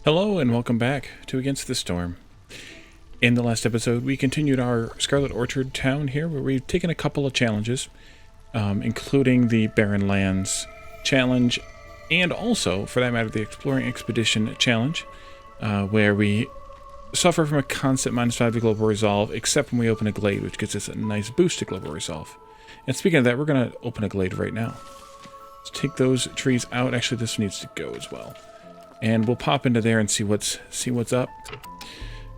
Hello and welcome back to Against the Storm. In the last episode, we continued our Scarlet Orchard town here, where we've taken a couple of challenges, including the Barren Lands challenge, and also, for that matter, the Exploring Expedition challenge, where we suffer from a constant -5 to global resolve, except when we open a glade, which gives us a nice boost to global resolve. And speaking of that, we're going to open a glade right now. Let's take those trees out. Actually, this needs to go as well. And we'll pop into there and see what's up.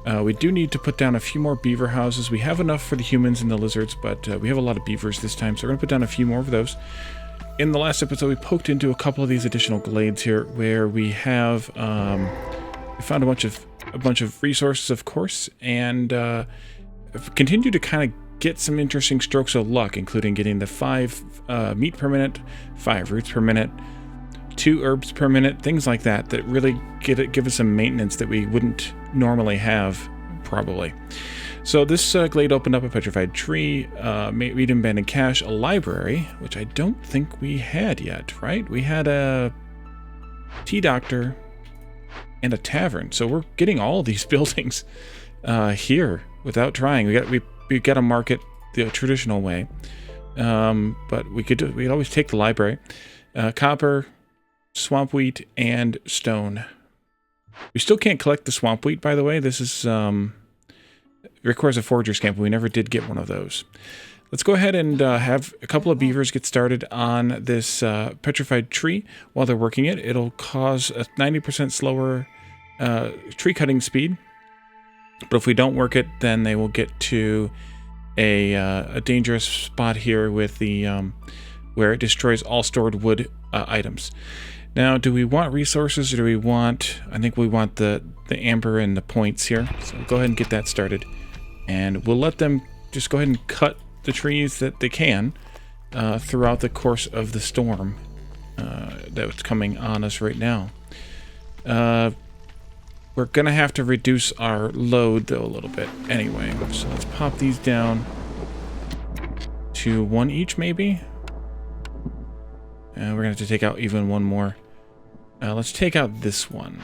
We do need to put down a few more beaver houses. We have enough for the humans and the lizards, but we have a lot of beavers this time, so we're going to put down a few more of those. In the last episode, we poked into a couple of these additional glades here, where we have we found a bunch of resources, of course, and continued to kind of get some interesting strokes of luck, including getting the 5 meat per minute, 5 roots per minute, 2 herbs per minute, things like that, that really give us some maintenance that we wouldn't normally have, probably. So this glade opened up a petrified tree, read and abandoned cache, a library, which I don't think we had yet, right? We had a tea doctor and a tavern, so we're getting all of these buildings here without trying. We got to market the traditional way, but we'd always take the library. Copper, swamp wheat, and stone. We still can't collect the swamp wheat, by the way. This is requires a forager's camp. We never did get one of those. Let's go ahead and have a couple of beavers get started on this petrified tree. While they're working it, it'll cause a 90% slower tree cutting speed. But if we don't work it, then they will get to a dangerous spot here with the where it destroys all stored wood items. Now, do we want resources, or do we want... I think we want the amber and the points here. So go ahead and get that started. And we'll let them just go ahead and cut the trees that they can throughout the course of the storm that's coming on us right now. We're going to have to reduce our load, though, a little bit anyway. So let's pop these down to 1 each, maybe. We're going to have to take out even one more. Let's take out this one.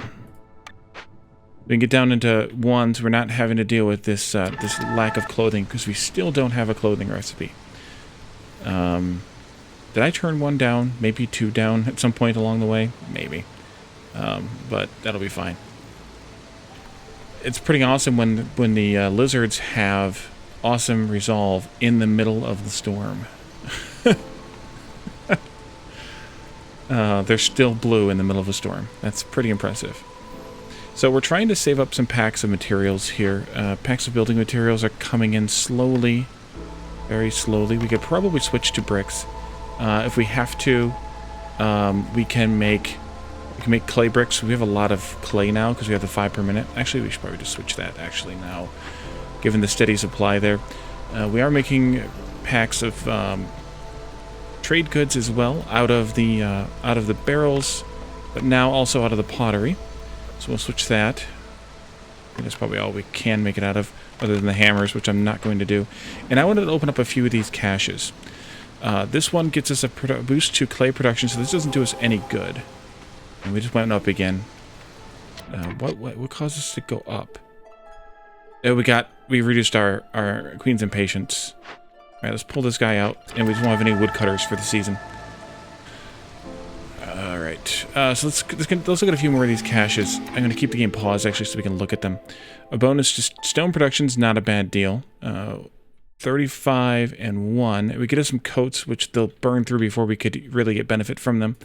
We can get down into 1, so we're not having to deal with this this lack of clothing, because we still don't have a clothing recipe. Did I turn 1 down? Maybe 2 down at some point along the way? Maybe. But that'll be fine. It's pretty awesome when the lizards have awesome resolve in the middle of the storm. They're still blue in the middle of a storm. That's pretty impressive. So we're trying to save up some packs of materials here. Packs of building materials are coming in slowly, very slowly. We could probably switch to bricks. If we have to, we can make clay bricks. We have a lot of clay now because we have the 5 per minute. Actually, we should probably just switch that actually now, given the steady supply there. We are making packs of trade goods as well out of the barrels, but now also out of the pottery. So we'll switch that. And that's probably all we can make it out of, other than the hammers, which I'm not going to do. And I wanted to open up a few of these caches. This one gets us a boost to clay production, so this doesn't do us any good. And we just went up again. What caused us to go up? We reduced our Queen's Impatience. Alright, let's pull this guy out, and we just won't have any woodcutters for the season. Alright, so let's look at a few more of these caches. I'm going to keep the game paused, actually, so we can look at them. A bonus to stone production's not a bad deal. 35 and 1. It would get us some coats, which they'll burn through before we could really get benefit from them.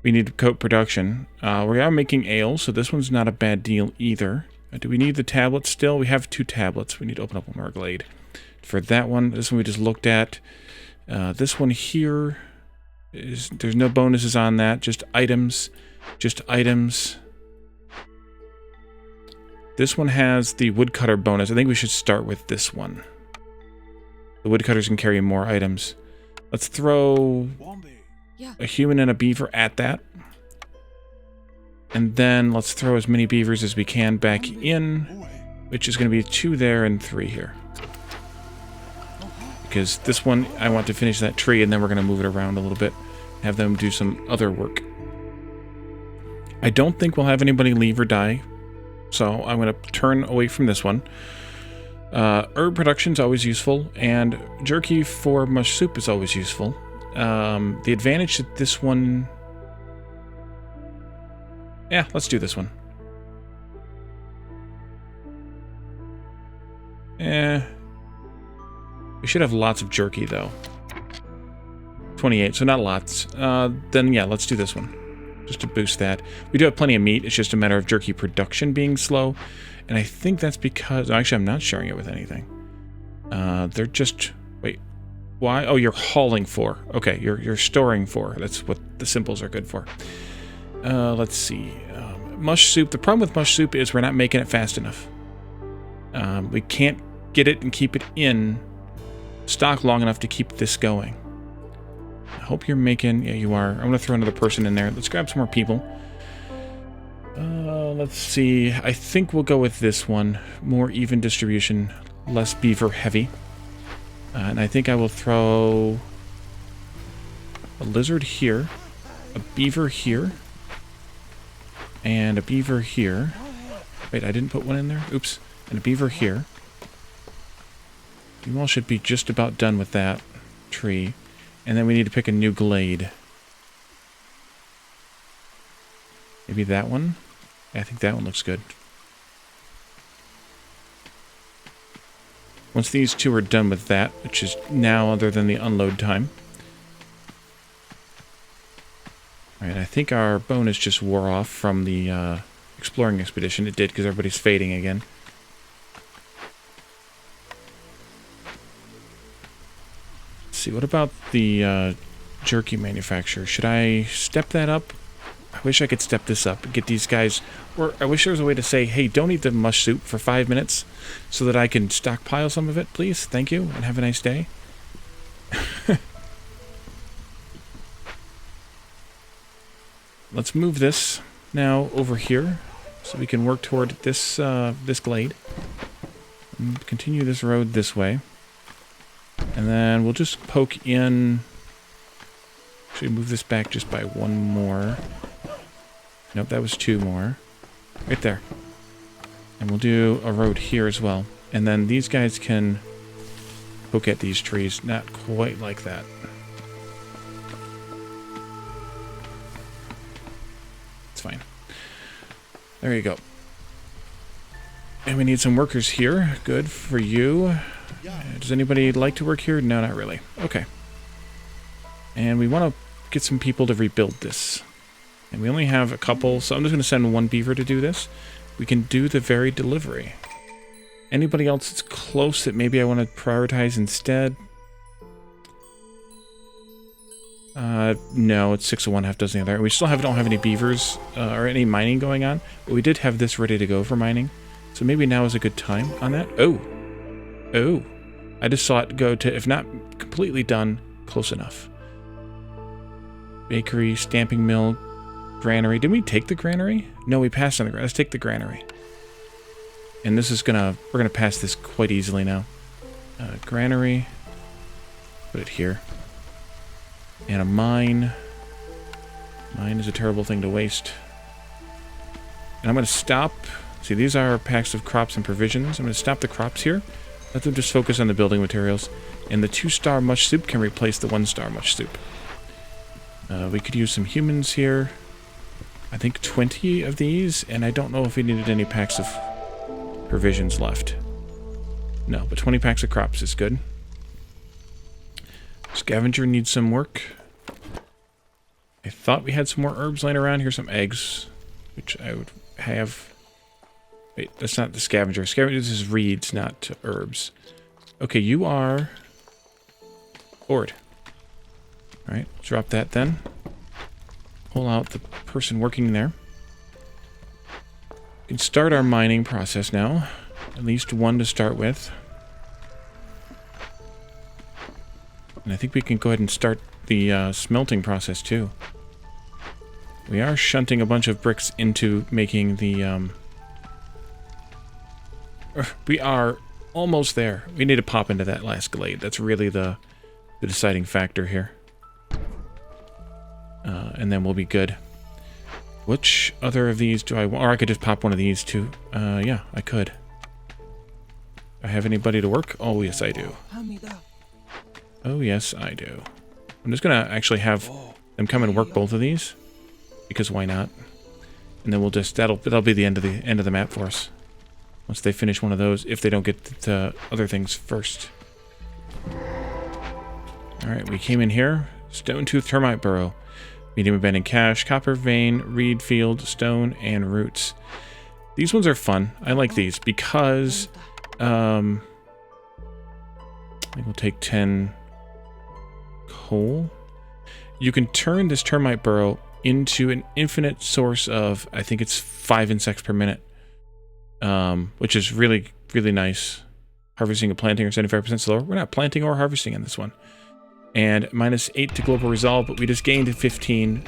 We need coat production. We are making ale, so this one's not a bad deal either. Do we need the tablets still? We have 2 tablets. We need to open up one more glade. For that one, this one we just looked at. This one here, there's no bonuses on that, just items. Just items. This one has the woodcutter bonus. I think we should start with this one. The woodcutters can carry more items. Let's throw a human and a beaver at that. And then let's throw as many beavers as we can back in, which is going to be 2 there and 3 here. Because this one, I want to finish that tree, and then we're going to move it around a little bit, have them do some other work. I don't think we'll have anybody leave or die, so I'm going to turn away from this one. Herb production is always useful, and jerky for mush soup is always useful. The advantage that this one... Yeah, let's do this one. We should have lots of jerky, though. 28, so not lots. Then, yeah, let's do this one. Just to boost that. We do have plenty of meat. It's just a matter of jerky production being slow. And I think that's because... Actually, I'm not sharing it with anything. They're just... Wait. Why? Oh, you're hauling for. Okay, you're storing for. That's what the symbols are good for. Let's see. Mush soup. The problem with mush soup is we're not making it fast enough. We can't get it and keep it in stock long enough to keep this going. I hope you're making... Yeah, you are. I'm going to throw another person in there. Let's grab some more people. Let's see. I think we'll go with this one. More even distribution. Less beaver heavy. And I think I will throw a lizard here. A beaver here. And a beaver here. Wait, I didn't put one in there? Oops. And a beaver here. You all should be just about done with that tree. And then we need to pick a new glade. Maybe that one? Yeah, I think that one looks good. Once these two are done with that, which is now other than the unload time. Alright, I think our bonus just wore off from the exploring expedition. It did because everybody's fading again. See, what about the jerky manufacturer? Should I step that up? I wish I could step this up and get these guys... Or I wish there was a way to say, hey, don't eat the mush soup for 5 minutes so that I can stockpile some of it, please. Thank you, and have a nice day. Let's move this now over here so we can work toward this, this glade. And continue this road this way. And then we'll just poke in... Should we move this back just by one more? Nope, that was 2 more. Right there. And we'll do a road here as well. And then these guys can poke at these trees. Not quite like that. It's fine. There you go. And we need some workers here. Good for you. Does anybody like to work here? No, not really. Okay. And we want to get some people to rebuild this. And we only have a couple, so I'm just going to send one beaver to do this. We can do the very delivery. Anybody else that's close that maybe I want to prioritize instead? No, it's 6 of one, half dozen the other. We still don't have any beavers or any mining going on, but we did have this ready to go for mining. So maybe now is a good time on that. Oh! Oh! I just saw it go to, if not completely done, close enough. Bakery, stamping mill, granary. Did we take the granary? No, we passed on the granary. Let's take the granary. And this is we're gonna pass this quite easily now. Granary. Put it here. And a mine. Mine is a terrible thing to waste. And I'm gonna stop. See, these are packs of crops and provisions. I'm gonna stop the crops here. Let them just focus on the building materials. And the 2-star mush soup can replace the 1-star mush soup. We could use some humans here. I think 20 of these, and I don't know if we needed any packs of provisions left. No, but 20 packs of crops is good. Scavenger needs some work. I thought we had some more herbs laying around. Here's some eggs, which I would have. Wait, that's not the scavenger. Scavenger, this is reeds, not herbs. Okay, you are bored. Alright, drop that then. Pull out the person working there. We can start our mining process now. At least one to start with. And I think we can go ahead and start the smelting process too. We are shunting a bunch of bricks into making the... we are almost there. We need to pop into that last glade. That's really the deciding factor here. And then we'll be good. Which other of these do I want? Or I could just pop one of these too. Yeah, I could. Do I have anybody to work? Oh, yes, I do. Oh, yes, I do. I'm just going to actually have them come and work both of these. Because why not? And then we'll just... That'll be the end of the map for us. Once they finish one of those, if they don't get the other things first. Alright, we came in here. Stone-Tooth Termite Burrow. Medium abandoned cache, copper vein, reed field, stone, and roots. These ones are fun. I like these because I think we'll take 10 coal. You can turn this termite burrow into an infinite source of, I think it's 5 insects per minute, which is really, really nice. Harvesting and planting are 75% slower. We're not planting or harvesting in this one. And -8 to global resolve, but we just gained 15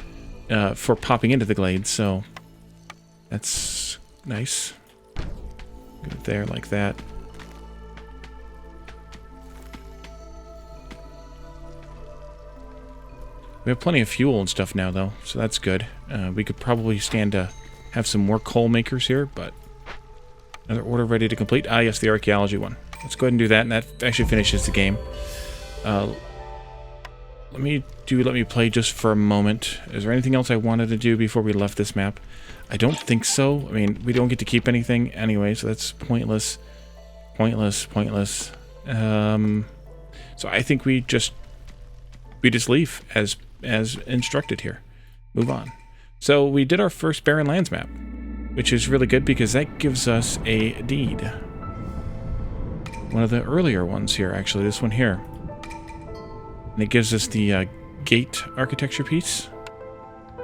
for popping into the glade, so that's nice. Get it there like that. We have plenty of fuel and stuff now, though, so that's good. We could probably stand to have some more coal makers here, but another order ready to complete. Ah, yes, the archaeology one. Let's go ahead and do that, and that actually finishes the game. Let me play just for a moment. Is there anything else I wanted to do before we left this map? I don't think so. I mean, we don't get to keep anything anyway, so that's pointless. Pointless. So I think we just leave as instructed here. Move on. So we did our first Barren Lands map, which is really good because that gives us a deed. One of the earlier ones here, actually, this one here. And it gives us the gate architecture piece.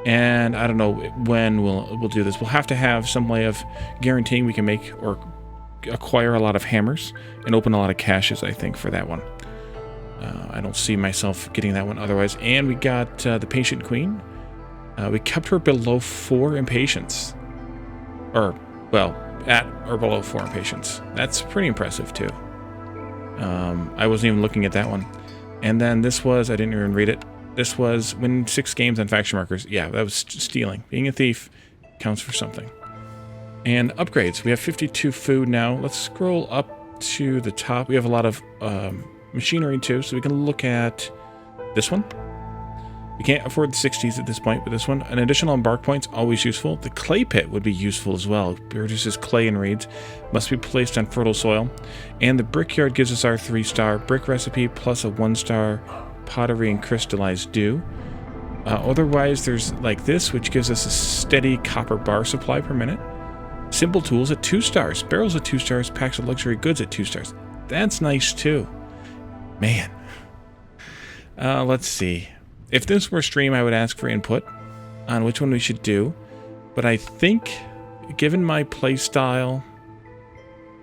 And I don't know when we'll do this. We'll have to have some way of guaranteeing we can make or acquire a lot of hammers and open a lot of caches, I think, for that one. I don't see myself getting that one otherwise. And we got the Patient Queen. We kept her below 4 in patience. Or, well, at or below 4 in patience. That's pretty impressive, too. I wasn't even looking at that one. And then this was, I didn't even read it. This was win 6 games on faction markers. Yeah, that was stealing. Being a thief counts for something. And upgrades. We have 52 food now. Let's scroll up to the top. We have a lot of machinery too, so we can look at this one. We can't afford the 60s at this point, but this one. An additional embark point's always useful. The clay pit would be useful as well. It produces clay and reeds. Must be placed on fertile soil. And the brickyard gives us our 3-star brick recipe plus a 1-star pottery and crystallized dew. Otherwise, there's like this, which gives us a steady copper bar supply per minute. Simple tools at 2 stars. Barrels at 2 stars. Packs of luxury goods at 2 stars. That's nice too. Man. Let's see. If this were a stream, I would ask for input on which one we should do. But I think, given my playstyle,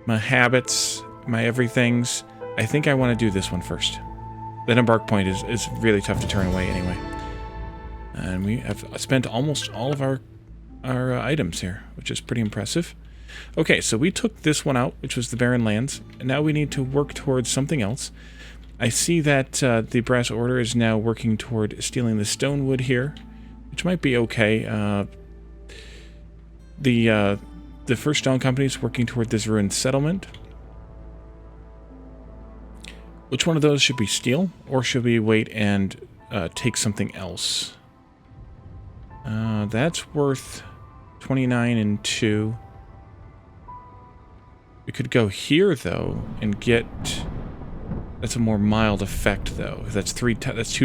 my habits, my everythings, I think I want to do this one first. That embark point is really tough to turn away anyway. And we have spent almost all of our items here, which is pretty impressive. Okay, so we took this one out, which was the Barren Lands. And now we need to work towards something else. I see that the Brass Order is now working toward stealing the stone wood here, which might be okay. The First Stone Company is working toward this ruined settlement. Which one of those should we steal, or should we wait and take something else? That's worth 29 and 2. We could go here though and get. That's a more mild effect, though. That's 2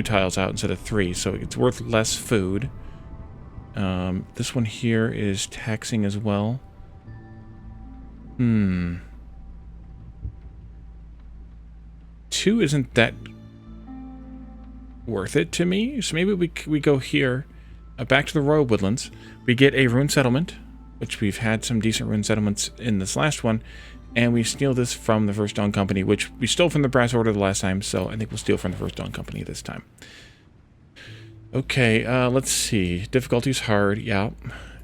tiles out instead of 3, so it's worth less food. This one here is taxing as well. 2 isn't that worth it to me, so maybe we go here, back to the Royal Woodlands. We get a ruined settlement, which we've had some decent ruined settlements in this last one. And we steal this from the First Dawn Company, which we stole from the Brass Order the last time, so I think we'll steal from the First Dawn Company this time. Okay, let's see. Difficulty's hard, yep.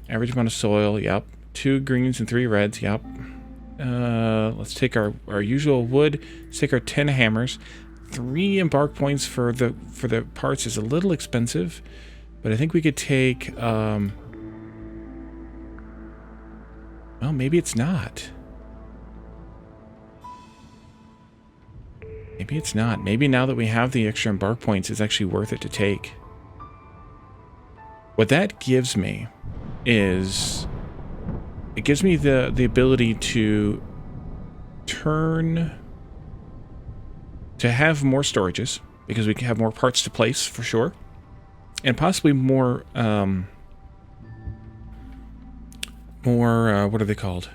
Average amount of soil, yep. 2 greens and 3 reds, yep. Let's take our usual wood. Let's take our 10 hammers. 3 embark points for the parts is a little expensive, but I think we could take Well, maybe it's not. Maybe it's not. Maybe now that we have the extra embark points, it's actually worth it to take. What that gives me is... It gives me the ability to turn... to have more storages, because we can have more parts to place, for sure. And possibly more, what are they called?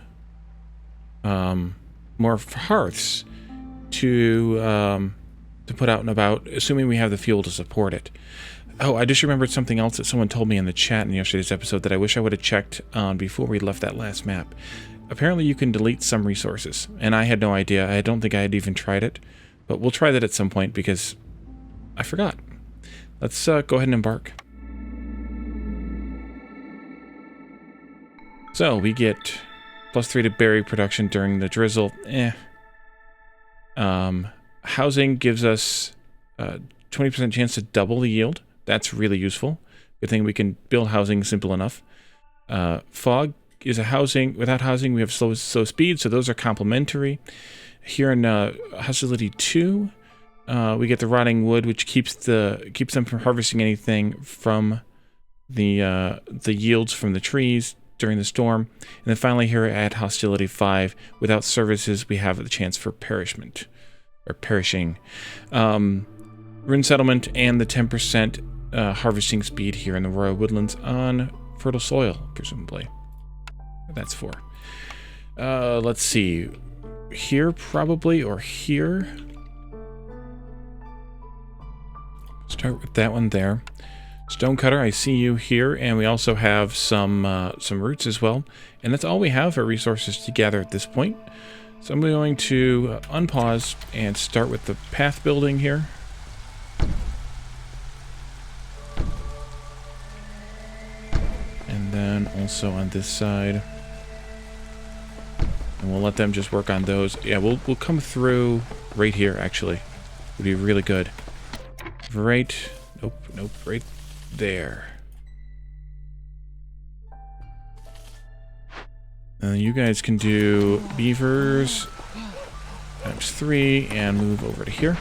More hearths to put out and about, assuming we have the fuel to support it. Oh, I just remembered something else that someone told me in the chat in yesterday's episode that I wish I would have checked on before we left that last map. Apparently you can delete some resources, and I had no idea. I don't think I had even tried it, but we'll try that at some point because I forgot. Let's go ahead and embark. So we get +3 to berry production during the drizzle. Housing gives us 20% chance to double the yield. That's really useful. Good thing we can build housing simple enough. Fog is a housing. Without housing, we have slow speed, so those are complementary. Here in Hostility 2, we get the rotting wood, which keeps them from harvesting anything from the yields from the trees during the storm. And then finally here at Hostility 5, without services, we have the chance for perishment. Or perishing. Rune Settlement and the 10% harvesting speed here in the Royal Woodlands on fertile soil, presumably. That's for. Let's see. Here, probably, or here. Start with that one there. Stonecutter, I see you here, and we also have some roots as well. And that's all we have for resources to gather at this point. So I'm going to unpause and start with the path building here. And then also on this side. And we'll let them just work on those. Yeah, we'll come through right here, actually. Would be really good. Right... Nope, right there. You guys can do beavers ×3 and move over to here.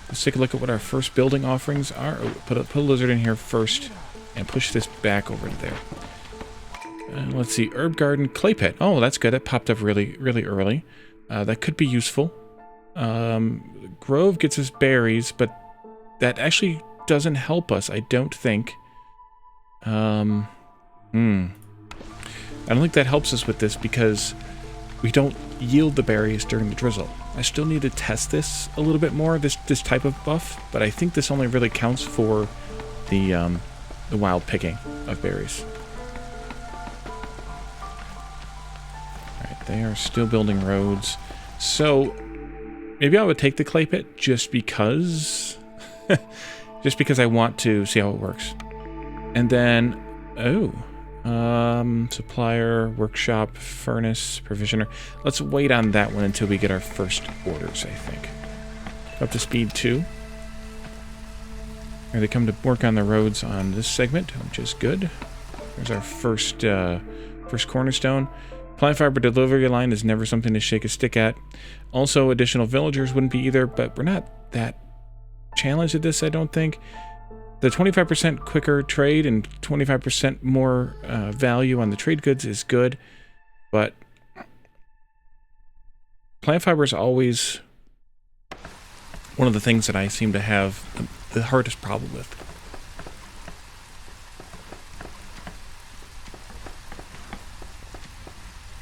Let's take a look at what our first building offerings are. Oh, put a lizard in here first and push this back over to there. Let's see, herb garden, clay pit. Oh, that's good. That popped up really early. That could be useful. Grove gets us berries, but that actually doesn't help us, I don't think. I don't think that helps us with this because we don't yield the berries during the drizzle. I still need to test this a little bit more, this type of buff, but I think this only really counts for the wild picking of berries. Alright, they are still building roads. So, maybe I would take the clay pit just because... just because I want to see how it works. And then... Oh... supplier, workshop, furnace, provisioner. Let's wait on that one until we get our first orders, I think. Up to speed 2. Here they come to work on the roads on this segment, which is good. There's our first cornerstone. Plant fiber delivery line is never something to shake a stick at. Also, additional villagers wouldn't be either, but we're not that challenged at this, I don't think. The 25% quicker trade and 25% more value on the trade goods is good, but plant fiber is always one of the things that I seem to have the hardest problem with.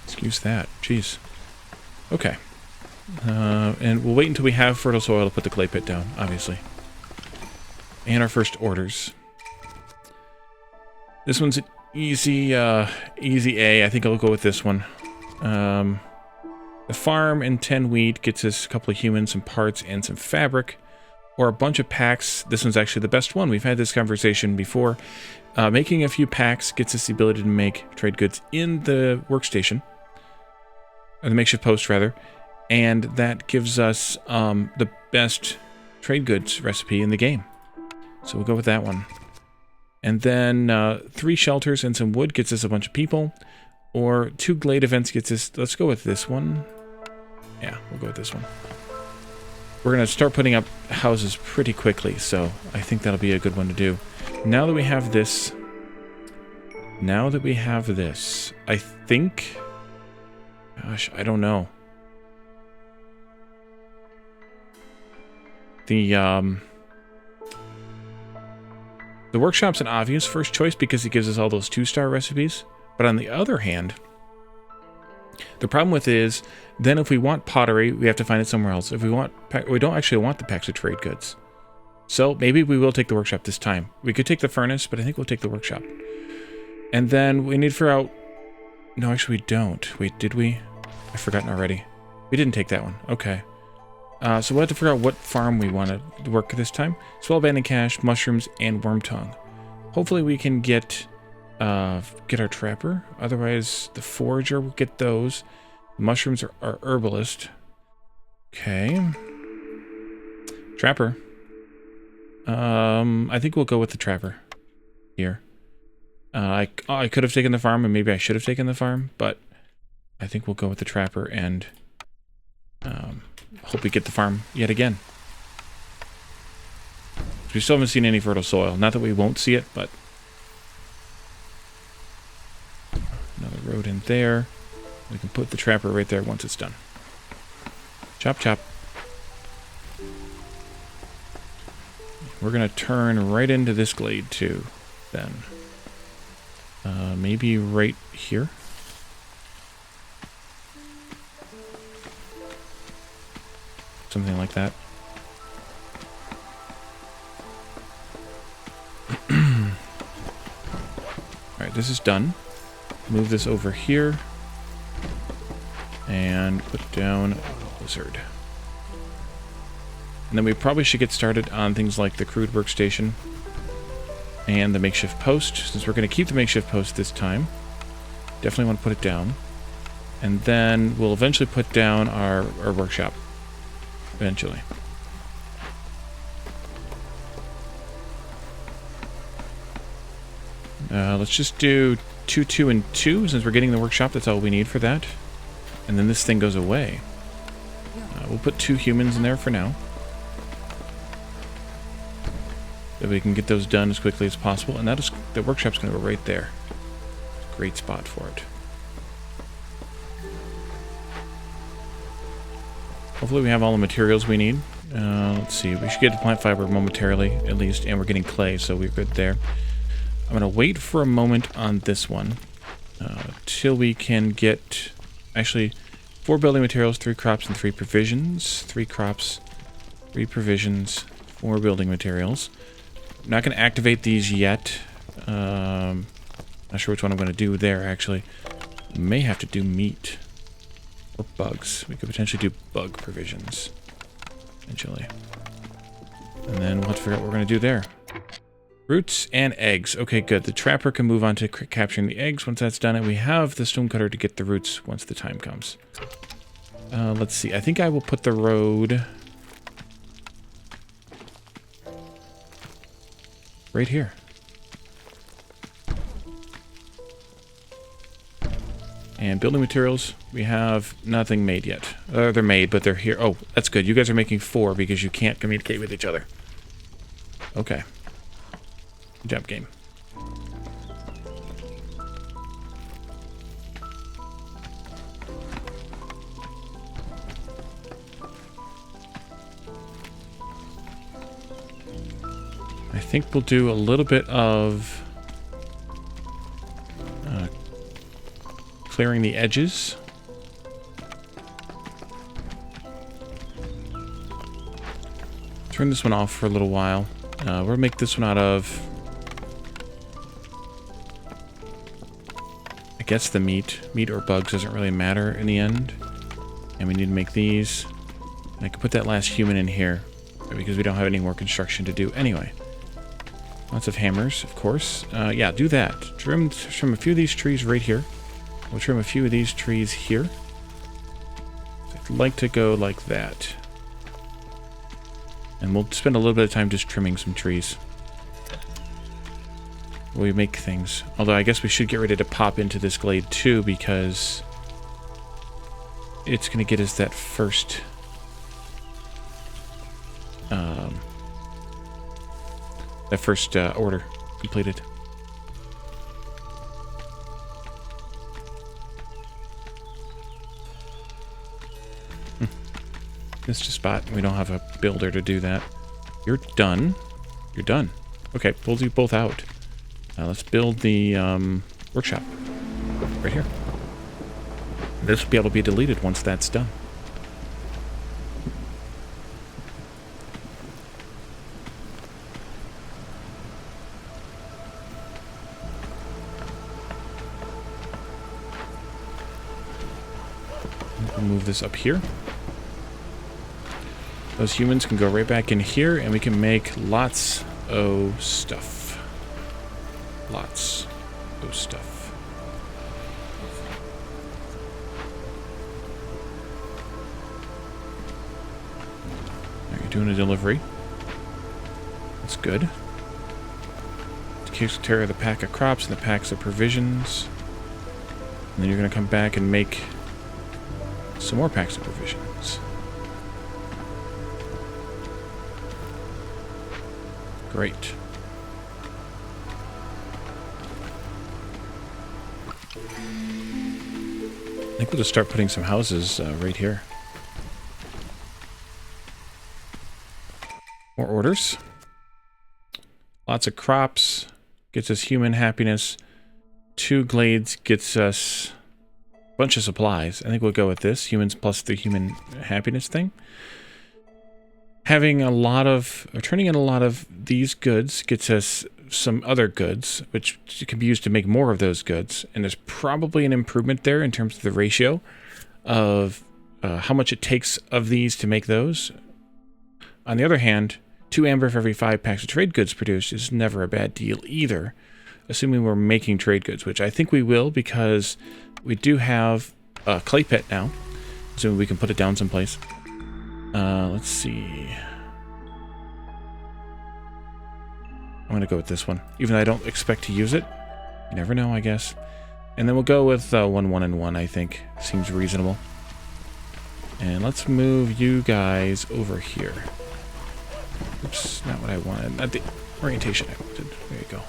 Excuse that. Jeez. Okay. And we'll wait until we have fertile soil to put the clay pit down, obviously. And our first orders. This one's an easy A. I think I'll go with this one. The farm and 10 wheat gets us a couple of humans, some parts, and some fabric. Or a bunch of packs. This one's actually the best one. We've had this conversation before. Making a few packs gets us the ability to make trade goods in the workstation. Or the makeshift post, rather. And that gives us the best trade goods recipe in the game. So we'll go with that one. And then 3 shelters and some wood gets us a bunch of people. Or 2 glade events gets us... Let's go with this one. Yeah, we'll go with this one. We're going to start putting up houses pretty quickly, so I think that'll be a good one to do. Now that we have this... I think... Gosh, I don't know. The workshop's an obvious first choice because it gives us all those 2-star recipes. But on the other hand, the problem with it is, then if we want pottery, we have to find it somewhere else. If we want, we don't actually want the packs of trade goods. So maybe we will take the workshop this time. We could take the furnace, but I think we'll take the workshop. And then we need to figure out... No, actually we don't. Wait, did we? I've forgotten already. We didn't take that one. Okay. So we'll have to figure out what farm we want to work this time. Swell abandoned cache, mushrooms, and worm tongue. Hopefully we can get our trapper. Otherwise, the forager will get those. The mushrooms are our herbalist. Okay. Trapper. I think we'll go with the trapper here. I could have taken the farm, and maybe I should have taken the farm, but I think we'll go with the trapper and hope we get the farm yet again. We still haven't seen any fertile soil. Not that we won't see it, but another road in there. We can put the trapper right there once it's done. Chop, chop. We're going to turn right into this glade, too, then. Maybe right here? Something like that. Alright, this is done. Move this over here. And put down a lizard. And then we probably should get started on things like the crude workstation and the makeshift post, since we're going to keep the makeshift post this time. Definitely want to put it down. And then we'll eventually put down our workshop. Eventually. Let's just do 2, 2, and 2, since we're getting the workshop. That's all we need for that. And then this thing goes away. We'll put 2 humans in there for now. That we can get those done as quickly as possible. And that is, the workshop's going to go right there. Great spot for it. Hopefully we have all the materials we need. Let's see. We should get the plant fiber momentarily, at least. And we're getting clay, so we're good there. I'm going to wait for a moment on this one. Till we can get... Actually, 4 building materials, 3 crops, and 3 provisions. 3 crops, 3 provisions, 4 building materials. I'm not going to activate these yet. Not sure which one I'm going to do there, actually. May have to do meat. Or bugs. We could potentially do bug provisions. Eventually. And then we'll have to figure out what we're going to do there. Roots and eggs. Okay, good. The trapper can move on to capturing the eggs once that's done. And we have the stonecutter to get the roots once the time comes. Let's see. I think I will put the road... right here. And building materials, we have nothing made yet. They're made, but they're here. Oh, that's good. You guys are making 4 because you can't communicate with each other. Okay. Good job, game. I think we'll do a little bit of clearing the edges. Turn this one off for a little while. We'll make this one out of, I guess, the meat. Meat or bugs doesn't really matter in the end. And we need to make these. And I can put that last human in here because we don't have any more construction to do anyway. Lots of hammers, of course. Yeah, do that. Trim a few of these trees right here. We'll trim a few of these trees here. I'd like to go like that. And we'll spend a little bit of time just trimming some trees. we make things. Although I guess we should get ready to pop into this glade too, because it's going to get us that first order completed. Missed a spot. We don't have a builder to do that. You're done. You're done. Okay, we'll do both out. Let's build the workshop right here. This will be able to be deleted once that's done. We'll move this up here. Those humans can go right back in here, and we can make lots of stuff. Lots of stuff. Now you're doing a delivery. That's good. Takes care of the pack of crops and the packs of provisions. And then you're going to come back and make some more packs of provisions. Great. I think we'll just start putting some houses right here. More orders. Lots of crops. Gets us human happiness. 2 glades gets us a bunch of supplies. I think we'll go with this. Humans plus the human happiness thing. Having a lot of, or turning in a lot of these goods gets us some other goods, which can be used to make more of those goods. And there's probably an improvement there in terms of the ratio of how much it takes of these to make those. On the other hand, 2 amber for every 5 packs of trade goods produced is never a bad deal either, assuming we're making trade goods, which I think we will, because we do have a clay pit now, so we can put it down someplace. Let's see. I'm going to go with this one, even though I don't expect to use it. You never know, I guess. And then we'll go with 1, 1, and 1, I think. Seems reasonable. And let's move you guys over here. Oops, not what I wanted. Not the orientation I wanted. There you go.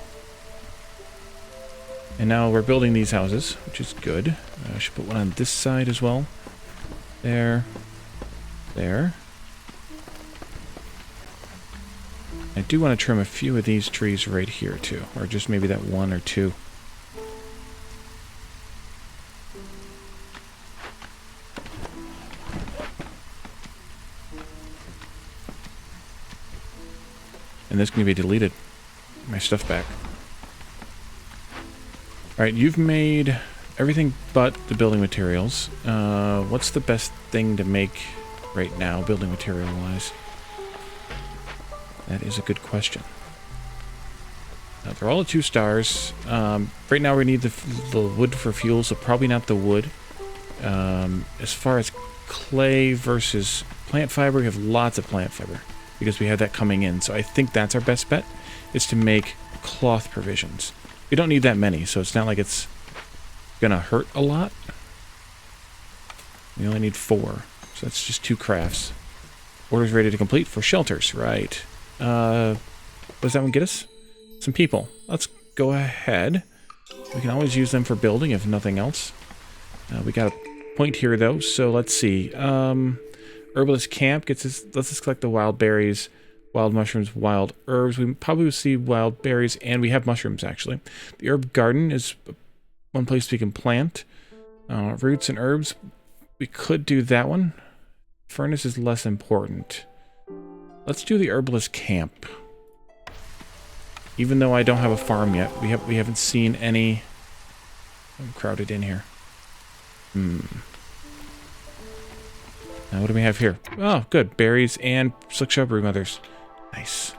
And now we're building these houses, which is good. I should put one on this side as well. There. There. I do want to trim a few of these trees right here too, or just maybe that 1 or 2. And this can be deleted. My stuff back. Alright, you've made everything but the building materials. What's the best thing to make right now, building material-wise? That is a good question. They're all at 2 stars. Right now we need the wood for fuel, so probably not the wood. As far as clay versus plant fiber, we have lots of plant fiber because we have that coming in. So I think that's our best bet, is to make cloth provisions. We don't need that many, so it's not like it's gonna hurt a lot. We only need 4, so that's just 2 crafts. Orders ready to complete for shelters, right. What does that one get us? Some people. Let's go ahead. We can always use them for building, if nothing else. We got a point here, though, so let's see. Herbalist Camp gets us... Let's just collect the wild berries, wild mushrooms, wild herbs. We probably will see wild berries, and we have mushrooms, actually. The herb garden is one place we can plant. Roots and herbs. We could do that one. Furnace is less important. Let's do the herbalist camp. Even though I don't have a farm yet, we haven't seen any. I'm crowded in here. Now what do we have here? Oh, good. Berries and silk shrubbery mothers. Nice.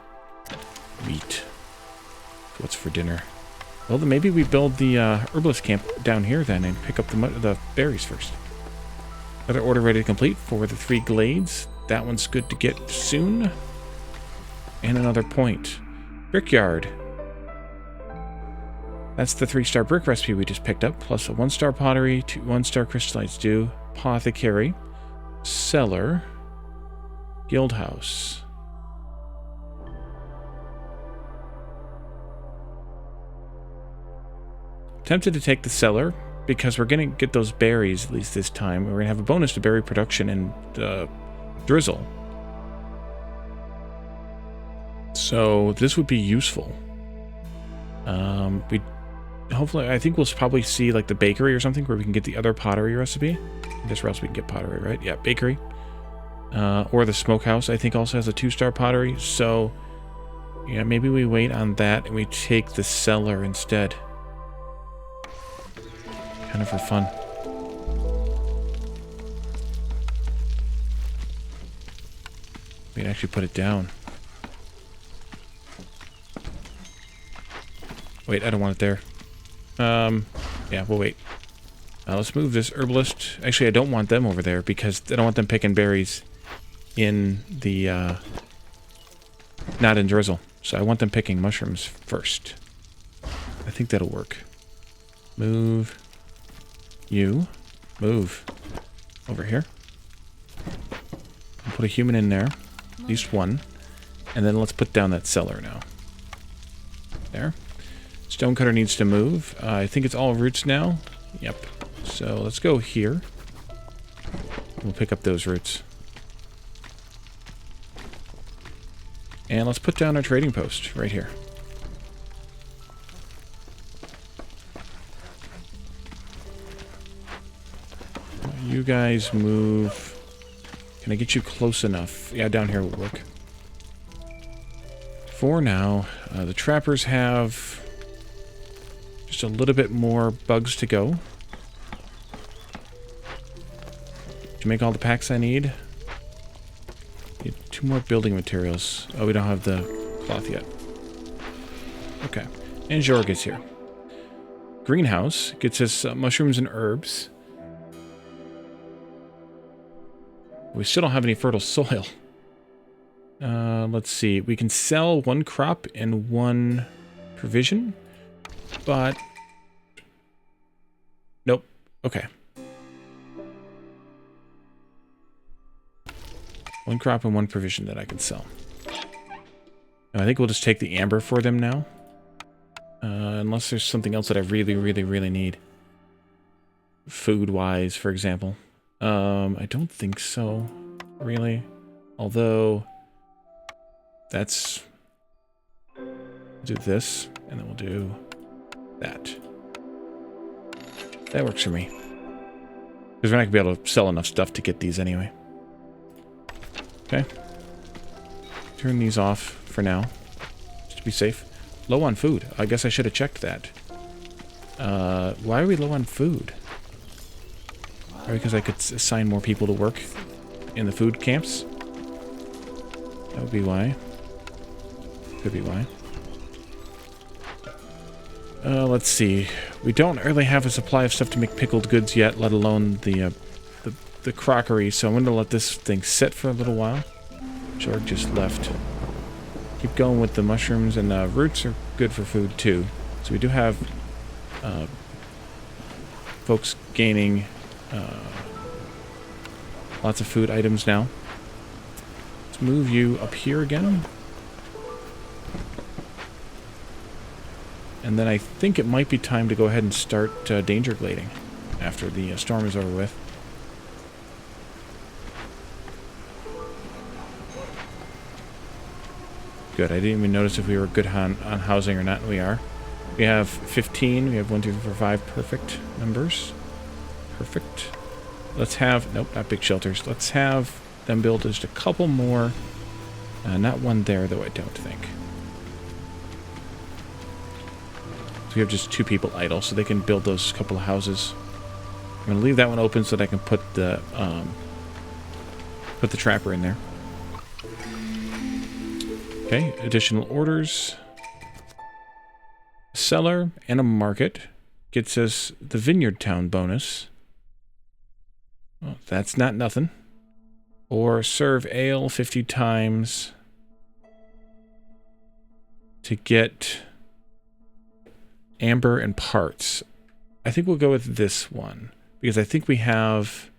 Meat. What's for dinner? Well, then maybe we build the herbalist camp down here then and pick up the berries first. Another order ready to complete for the 3 glades. That one's good to get soon. And another point. Brickyard. That's the 3-star brick recipe we just picked up, plus a 1-star pottery, 2 1-star crystallite stew, apothecary, cellar, guild house. Tempted to take the cellar because we're going to get those berries at least this time. We're going to have a bonus to berry production and Drizzle. So this would be useful. Hopefully, I think we'll probably see like the bakery or something where we can get the other pottery recipe. I guess where else we can get pottery, right? Yeah, bakery. Or the smokehouse, I think, also has a 2-star pottery. So, yeah, maybe we wait on that and we take the cellar instead. Kind of for fun. We can actually put it down. Wait, I don't want it there. Yeah, we'll wait. Let's move this herbalist. Actually, I don't want them over there because I don't want them picking berries in the, not in Drizzle. So I want them picking mushrooms first. I think that'll work. Move. You. Move. Over here. I'll put a human in there. At least one. And then let's put down that cellar now. There. Stonecutter needs to move. I think it's all roots now. Yep. So let's go here. We'll pick up those roots. And let's put down our trading post right here. You guys move. Can I get you close enough? Yeah, down here will work. For now, the trappers have just a little bit more bugs to go. To make all the packs I need. Need 2 more building materials. Oh, we don't have the cloth yet. Okay. And Jorg is here. Greenhouse gets us mushrooms and herbs. We still don't have any fertile soil. Let's see. We can sell 1 crop and 1 provision. But... nope. Okay. 1 crop and 1 provision that I can sell. I think we'll just take the amber for them now. Unless there's something else that I really, really, really need. Food-wise, for example. I don't think so, really. Although, that's... do this, and then we'll do that. That works for me. Because we're not going to be able to sell enough stuff to get these anyway. Okay. Turn these off for now. Just to be safe. Low on food. I guess I should have checked that. Why are we low on food? Or because I could assign more people to work in the food camps? That would be why. Could be why. Let's see. We don't really have a supply of stuff to make pickled goods yet, let alone the crockery, so I'm going to let this thing sit for a little while. Jorg just left. Keep going with the mushrooms, and roots are good for food too. So we do have folks gaining lots of food items now. Let's move you up here again. And then I think it might be time to go ahead and start danger glading after the storm is over with. Good. I didn't even notice if we were good on housing or not. We are. We have 15. We have 1, 2, 3, 4, 5 perfect numbers. Perfect. Let's have... nope, not big shelters. Let's have them build just a couple more. Not one there, though, I don't think. So we have just 2 people idle, so they can build those couple of houses. I'm going to leave that one open so that I can put the trapper in there. Okay, additional orders. A cellar and a market gets us the Vineyard Town bonus. Well, that's not nothing. Or serve ale 50 times to get amber, and parts. I think we'll go with this one, because I think we have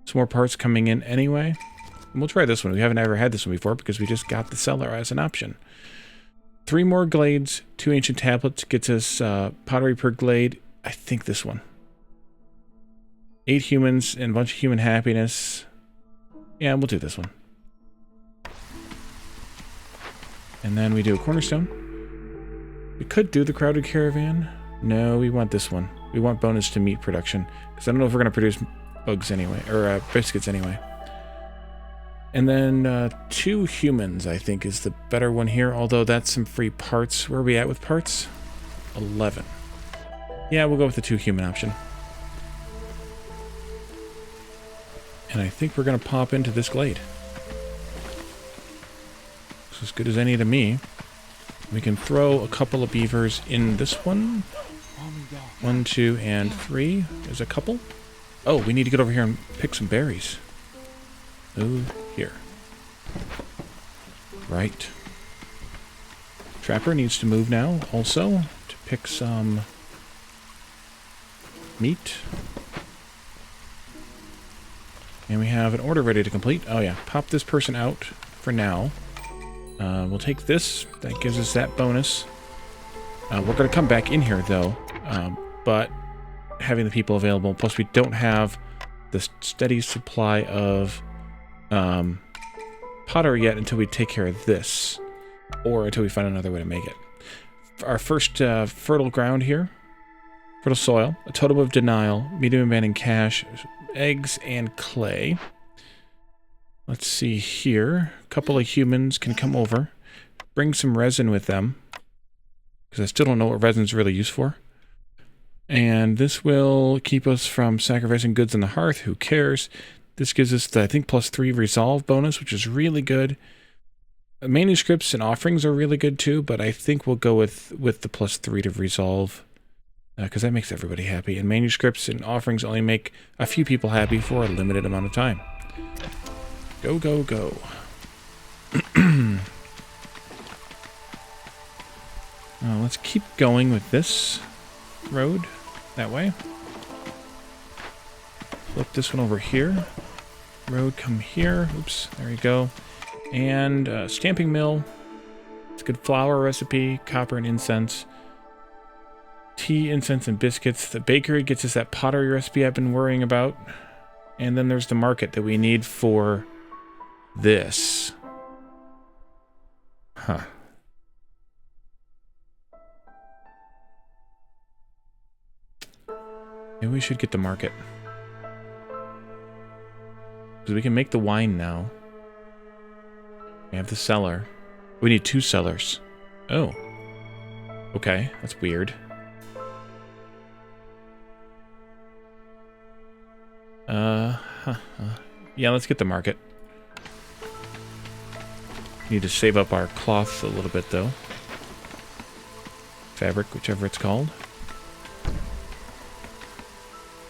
some more parts coming in anyway. And we'll try this one. We haven't ever had this one before because we just got the cellar as an option. 3 more glades, 2 ancient tablets gets us pottery per glade. I think this one. 8 humans and a bunch of human happiness. Yeah, we'll do this one. And then we do a cornerstone. We could do the crowded caravan. No, we want this one. We want bonus to meat production. Because I don't know if we're going to produce bugs anyway. Or biscuits anyway. And then 2 humans, I think, is the better one here. Although that's some free parts. Where are we at with parts? 11. Yeah, we'll go with the 2 human option. And I think we're going to pop into this glade. Looks as good as any to me. We can throw a couple of beavers in this one. 1, 2, and 3. There's a couple. Oh, we need to get over here and pick some berries. Oh, here. Right. Trapper needs to move now, also, to pick some meat. And we have an order ready to complete. Oh yeah, pop this person out for now. We'll take this. That gives us that bonus. We're going to come back in here, though. But having the people available, plus we don't have the steady supply of pottery yet until we take care of this. Or until we find another way to make it. Our first fertile ground here. Fertile soil. A totem of denial. Medium abandoned cache. Eggs and clay. Let's see here. A couple of humans can come over. Bring some resin with them. Because I still don't know what resin's really used for. And this will keep us from sacrificing goods on the hearth. Who cares? This gives us the, I think, +3 resolve bonus, which is really good. Manuscripts and offerings are really good too, but I think we'll go with the +3 to resolve. Because that makes everybody happy. And manuscripts and offerings only make a few people happy for a limited amount of time. Go, go, go. Let's keep going with this road. That way. Flip this one over here. Road, come here. Oops, there you go. And stamping mill. It's a good flour recipe. Copper and incense. Tea, incense, and biscuits. The bakery gets us that pottery recipe I've been worrying about. And then there's the market that we need for this. Huh. Maybe we should get the market. Because we can make the wine now. We have the cellar. We need 2 cellars. Oh. Okay, that's weird. Yeah, let's get the market. Need to save up our cloth a little bit, though. Fabric, whichever it's called.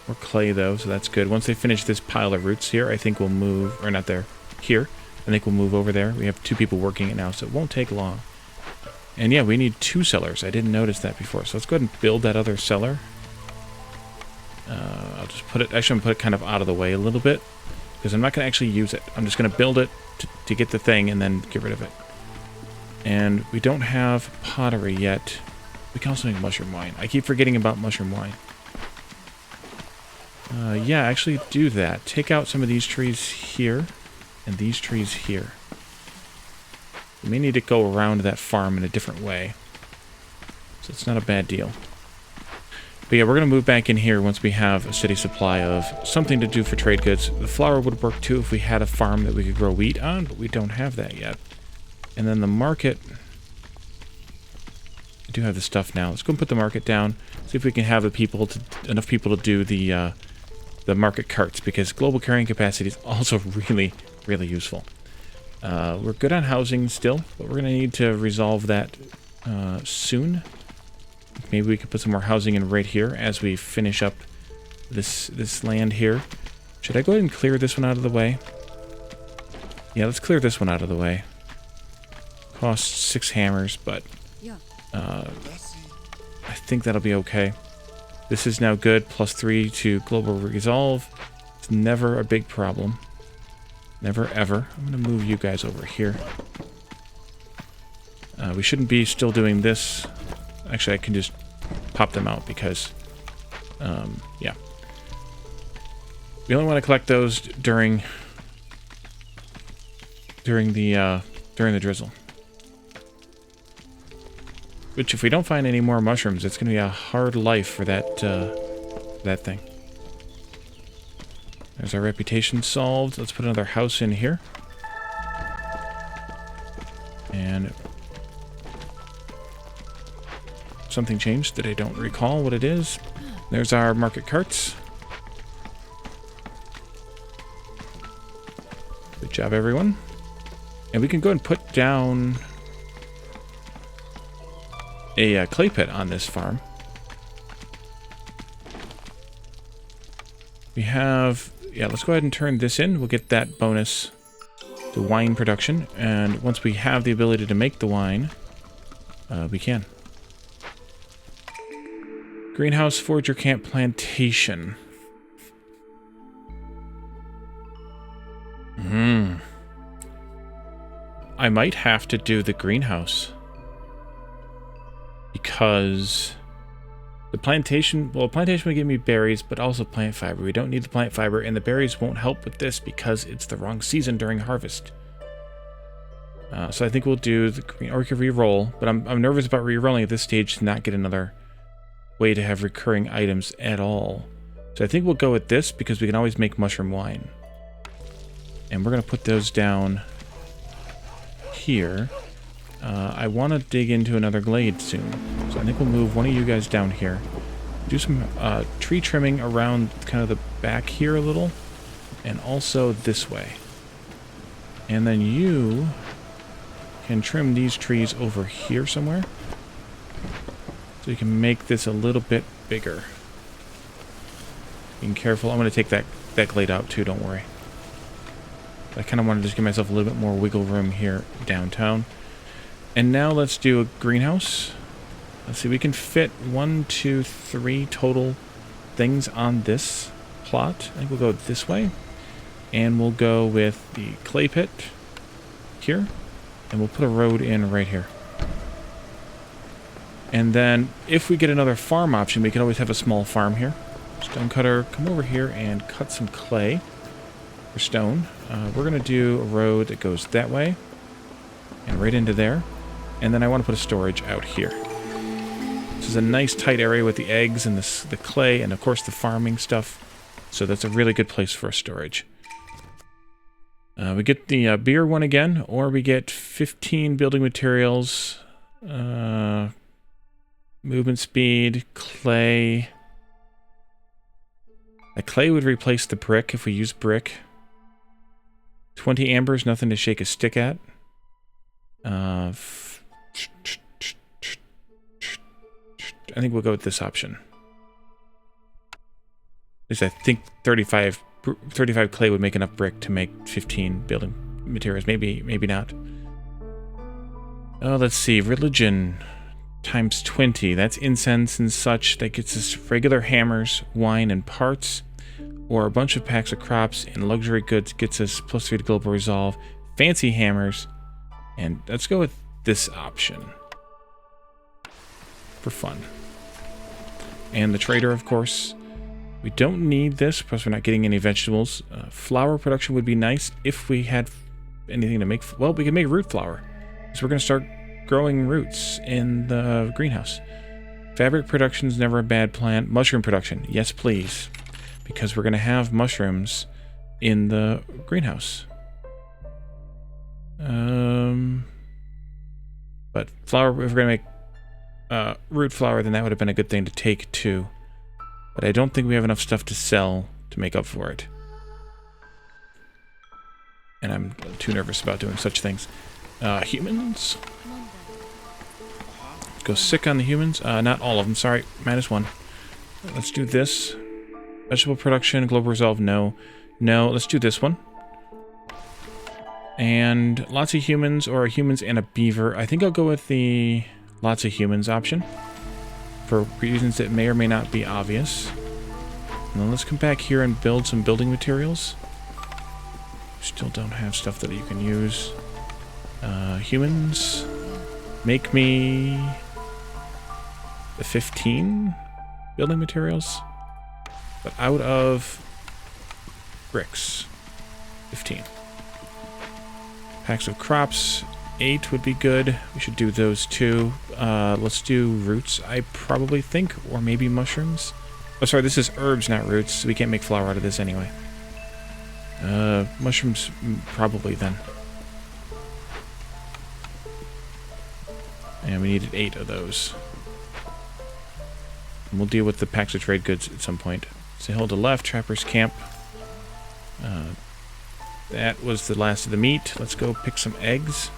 Or clay, though, so that's good. Once they finish this pile of roots here, I think we'll move... Or not there. Here. I think we'll move over there. We have 2 people working it now, so it won't take long. And yeah, we need 2 cellars. I didn't notice that before. So let's go ahead and build that other cellar. I'll just put it... Actually, I'm going to put it kind of out of the way a little bit. Because I'm not going to actually use it. I'm just going to build it to get the thing and then get rid of it. And we don't have pottery yet. We can also make mushroom wine. I keep forgetting about mushroom wine. Yeah, actually do that. Take out some of these trees here. And these trees here. We may need to go around that farm in a different way. So it's not a bad deal. But yeah, we're going to move back in here once we have a steady supply of something to do for trade goods. The flour would work too if we had a farm that we could grow wheat on, but we don't have that yet. And then the market... I do have the stuff now. Let's go and put the market down. See if we can have the people enough people to do the market carts, because global carrying capacity is also really, really useful. We're good on housing still, but we're going to need to resolve that soon. Maybe we could put some more housing in right here as we finish up this land here. Should I go ahead and clear this one out of the way? Yeah, let's clear this one out of the way. Costs 6 hammers, but I think that'll be okay. This is now good. +3 to global resolve. It's never a big problem. Never, ever. I'm going to move you guys over here. We shouldn't be still doing this. Actually, I can just pop them out because, yeah. We only want to collect those during the drizzle. Which, if we don't find any more mushrooms, it's going to be a hard life for that thing. There's our reputation solved. Let's put another house in here. And something changed that I don't recall what it is. There's our market carts. Good job, everyone. And we can go and put down a clay pit on this farm. We have... Yeah, let's go ahead and turn this in. We'll get that bonus to wine production. And once we have the ability to make the wine, we can. Greenhouse, Forger Camp, Plantation. I might have to do the greenhouse. Because the plantation... Well, plantation would give me berries, but also plant fiber. We don't need the plant fiber, and the berries won't help with this because it's the wrong season during harvest. So I think we'll do the green... Or we could re-roll, but I'm nervous about re-rolling at this stage to not get another way to have recurring items at all. So I think we'll go with this because we can always make mushroom wine. And we're going to put those down here. I want to dig into another glade soon. So I think we'll move one of you guys down here. Do some tree trimming around kind of the back here a little. And also this way. And then you can trim these trees over here somewhere. So you can make this a little bit bigger. Being careful. I'm going to take that glade out too, don't worry. I kind of want to just give myself a little bit more wiggle room here downtown. And now let's do a greenhouse. Let's see, we can fit 1, 2, 3 total things on this plot. I think we'll go this way. And we'll go with the clay pit here. And we'll put a road in right here. And then, if we get another farm option, we can always have a small farm here. Stonecutter, come over here and cut some clay for stone. We're going to do a road that goes that way. And right into there. And then I want to put a storage out here. This is a nice tight area with the eggs and the clay and of course the farming stuff. So that's a really good place for a storage. We get the beer one again, or we get 15 building materials, movement speed, clay. A clay would replace the brick if we use brick. 20 ambers, nothing to shake a stick at. I think we'll go with this option. At least I think 35 clay would make enough brick to make 15 building materials. Maybe not. Oh, let's see. Religion times 20. That's incense and such. That gets us regular hammers, wine, and parts. Or a bunch of packs of crops and luxury goods gets us +3 to global resolve. Fancy hammers. And let's go with this option. For fun. And the trader, of course. We don't need this, plus we're not getting any vegetables. Flour production would be nice if we had anything to make... Well, we can make root flour. So we're going to start growing roots in the greenhouse. Fabric production is never a bad plan. Mushroom production, yes please. Because we're going to have mushrooms in the greenhouse. But flour, if we're going to make root flour, then that would have been a good thing to take too. But I don't think we have enough stuff to sell to make up for it. And I'm too nervous about doing such things. Humans. Let's go sick on the humans. Not all of them, sorry. -1. Let's do this. Vegetable production, global resolve, no. No, let's do this one. And lots of humans, or humans and a beaver. I think I'll go with the lots of humans option. for reasons that may or may not be obvious. And then let's come back here and build some building materials. Still don't have stuff that you can use. Humans, make me the 15 building materials, but out of bricks. 15. Packs of crops, 8 would be good. We should do those too. Let's do roots, I probably think, or maybe mushrooms. Oh, sorry, this is herbs, not roots, so we can't make flour out of this anyway. Mushrooms, probably then. And we needed 8 of those. And we'll deal with the packs of trade goods at some point. So hold to left, Trapper's Camp. That was the last of the meat. Let's go pick some eggs.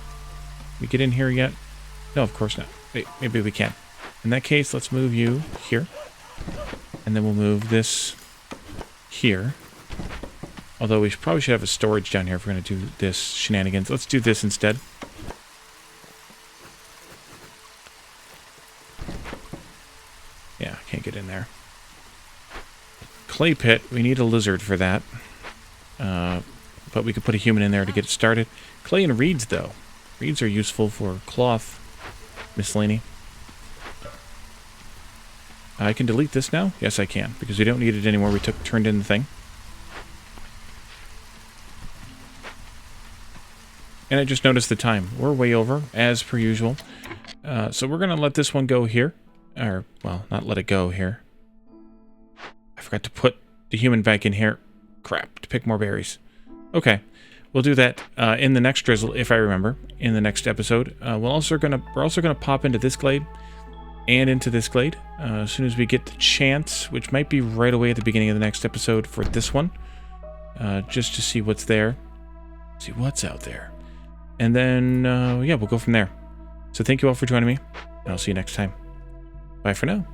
We get in here yet? No, of course not. Wait, maybe we can. In that case, let's move you here. And then we'll move this here. Although we probably should have a storage down here if we're going to do this shenanigans. Let's do this instead. Yeah, can't get in there. Clay pit, we need a lizard for that. But we could put a human in there to get it started. Clay and reeds, though. Reeds are useful for cloth miscellany. I can delete this now? Yes, I can, because we don't need it anymore. We turned in the thing. And I just noticed the time. We're way over, as per usual. So we're going to let this one go here. Or, well, not let it go here. I forgot to put the human back in here. Crap, to pick more berries. Okay, we'll do that in the next drizzle, if I remember, in the next episode. We're also gonna pop into this glade and into this glade as soon as we get the chance, which might be right away at the beginning of the next episode for this one, just to see what's there, see what's out there, and then yeah, we'll go from there. So thank you all for joining me, and I'll see you next time. Bye for now.